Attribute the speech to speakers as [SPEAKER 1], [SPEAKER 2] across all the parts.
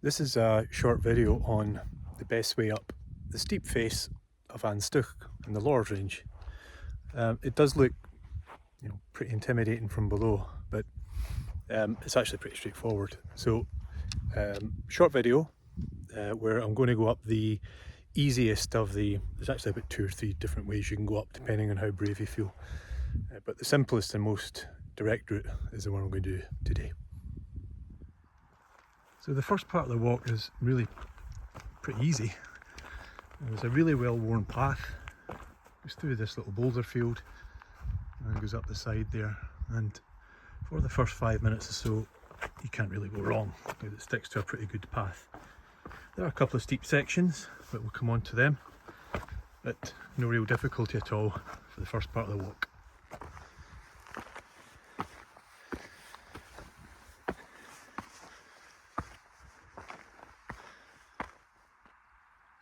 [SPEAKER 1] This is a short video on the best way up the steep face of An Stuc in the Lord's Range. It does look pretty intimidating from below, but it's actually pretty straightforward. So short video where I'm going to go up the easiest of there's actually about 2 or 3 different ways you can go up depending on how brave you feel. But the simplest and most direct route is the one I'm going to do today. So the first part of the walk is really pretty easy. There's a really well worn path, goes through this little boulder field and goes up the side there, and for the first 5 minutes or so you can't really go wrong because it sticks to a pretty good path. There are a couple of steep sections, but we'll come on to them, but no real difficulty at all for the first part of the walk.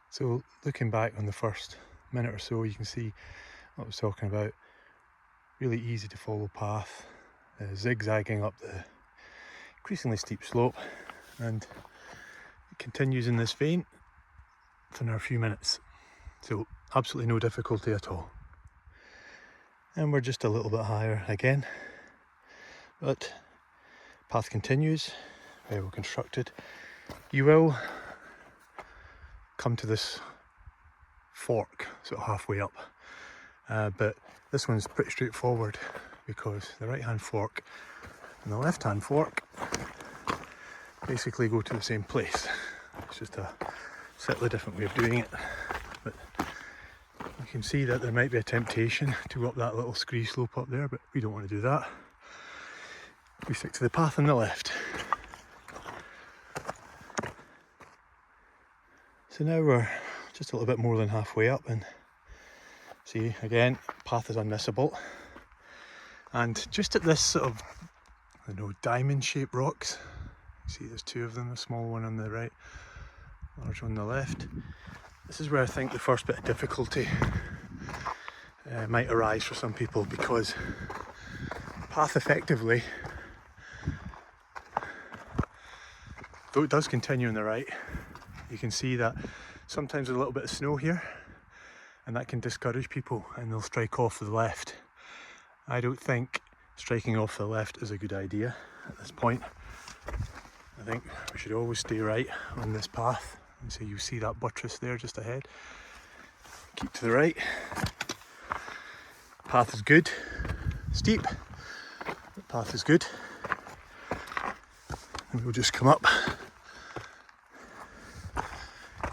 [SPEAKER 1] So looking back on the first minute or so, you can see what I was talking about. Really easy to follow path, zigzagging up the increasingly steep slope, and it continues in this vein for another few minutes. So absolutely no difficulty at all. And we're just a little bit higher again, but path continues, very well constructed. You will come to this fork sort of halfway up, but this one's pretty straightforward because the right hand fork and the left hand fork basically go to the same place. It's just a slightly different way of doing it, but you can see that there might be a temptation to go up that little scree slope up there, but we don't want to do that. We stick to the path on the left. So now we're just a little bit more than halfway up, and see again, path is unmissable. And just at this sort of, I don't know, diamond shaped rocks, you see there's 2 of them, a small one on the right, large one on the left. This is where I think the first bit of difficulty might arise for some people, because path effectively, though it does continue on the right, you can see that sometimes there's a little bit of snow here, and that can discourage people and they'll strike off to the left. I don't think striking off to the left is a good idea at this point. I think we should always stay right on this path. And so you see that buttress there just ahead. Keep to the right. Path is good. Steep, but path is good. And we'll just come up.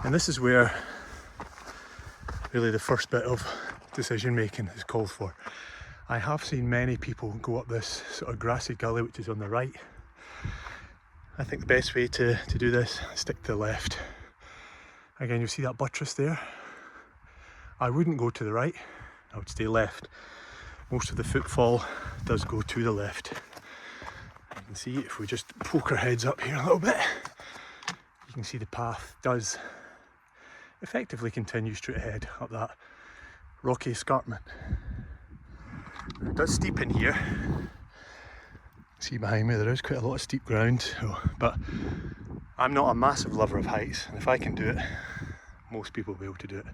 [SPEAKER 1] And this is where really the first bit of decision making is called for. I have seen many people go up this sort of grassy gully which is on the right. I think the best way to do this is stick to the left. Again, you see that buttress there. I wouldn't go to the right, I would stay left. Most of the footfall does go to the left. You can see if we just poke our heads up here a little bit, you can see the path does effectively continue straight ahead up that rocky escarpment. It does steepen here. See behind me there is quite a lot of steep ground, but I'm not a massive lover of heights, and if I can do it, most people will be able to do it.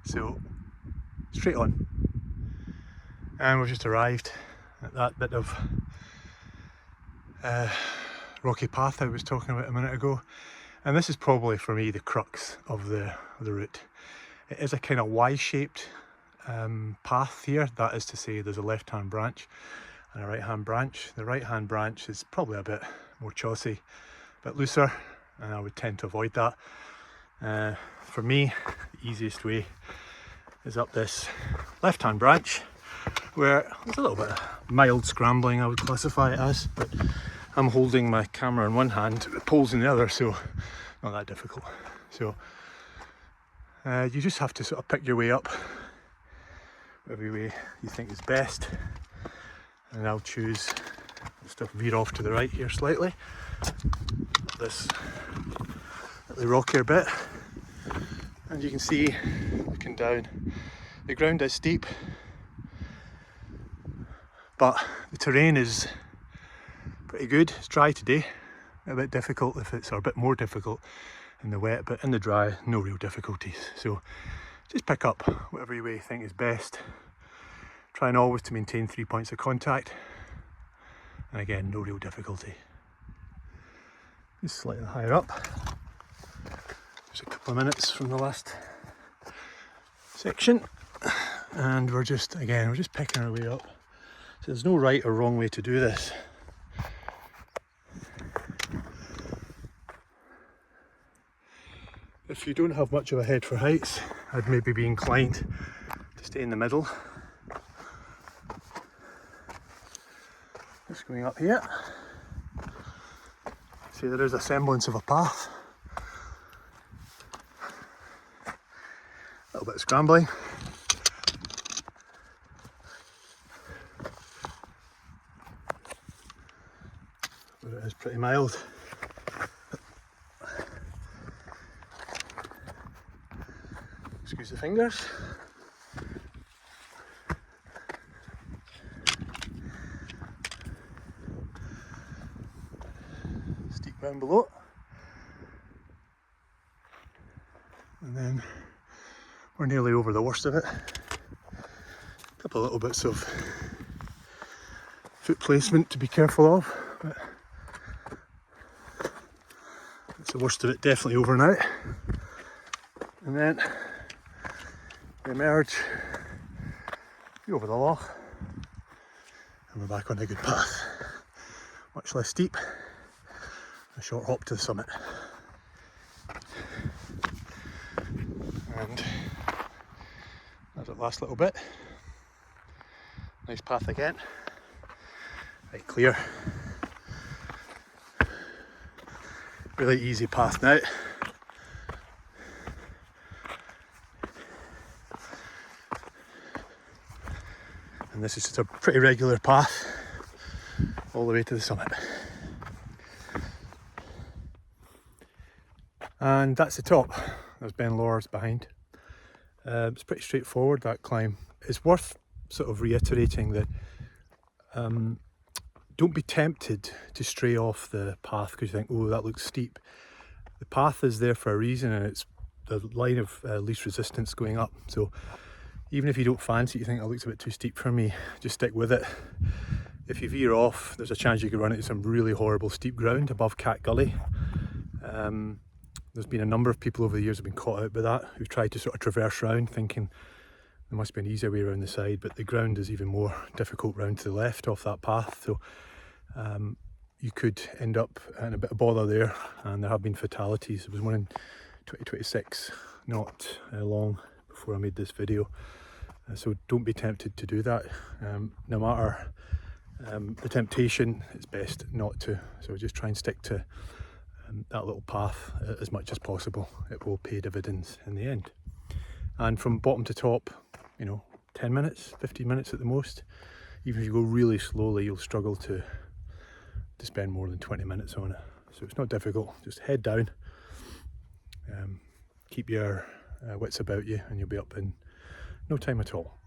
[SPEAKER 1] So straight on. And we've just arrived at that bit of rocky path I was talking about a minute ago. And this is probably for me the crux of the route. It is a kind of Y-shaped path here. That is to say, there's a left-hand branch and a right-hand branch. The right-hand branch is probably a bit more chossy, a bit looser, and I would tend to avoid that. For me, the easiest way is up this left-hand branch, where there's a little bit of mild scrambling, I would classify it as, but I'm holding my camera in one hand, the poles in the other, so not that difficult. So you just have to sort of pick your way up, whatever way you think is best. And I'll choose, just to veer off to the right here slightly, this little rockier bit. And you can see, looking down, the ground is steep, but the terrain is pretty good. It's dry today, a bit difficult if it's, or a bit more difficult in the wet, but in the dry, no real difficulties. So just pick up whatever way you think is best. Trying always to maintain 3 points of contact. And again, no real difficulty. Just slightly higher up. Just a couple of minutes from the last section. And we're just picking our way up. So there's no right or wrong way to do this. If you don't have much of a head for heights, I'd maybe be inclined to stay in the middle. Just going up here. See, there is a semblance of a path. A little bit of scrambling. But it is pretty mild. Squeeze the fingers. Steep down below. And then we're nearly over the worst of it. A couple of little bits of foot placement to be careful of, but that's the worst of it definitely over now. And then we emerge, go over the loch, and we're back on a good path. Much less steep, a short hop to the summit. And there's that last little bit. Nice path again. Right, clear. Really easy path now. And this is just a pretty regular path all the way to the summit. And that's the top. There's Ben Lawers behind. It's pretty straightforward, that climb. It's worth sort of reiterating that don't be tempted to stray off the path because you think, oh, that looks steep. The path is there for a reason, and it's the line of least resistance going up. So even if you don't fancy it, you think it looks a bit too steep for me, just stick with it. If you veer off, there's a chance you could run into some really horrible steep ground above Cat Gully. There's been a number of people over the years who've been caught out by that, who've tried to sort of traverse round thinking there must be an easier way around the side, but the ground is even more difficult round to the left off that path. So you could end up in a bit of bother there, and there have been fatalities. There was one in 2026, not long before I made this video. So don't be tempted to do that. No matter the temptation, it's best not to. So just try and stick to that little path as much as possible. It will pay dividends in the end. And from bottom to top, 10 minutes, 15 minutes at the most. Even if you go really slowly, you'll struggle to spend more than 20 minutes on it. So it's not difficult. Just head down, keep your wits about you, and you'll be up in no time at all.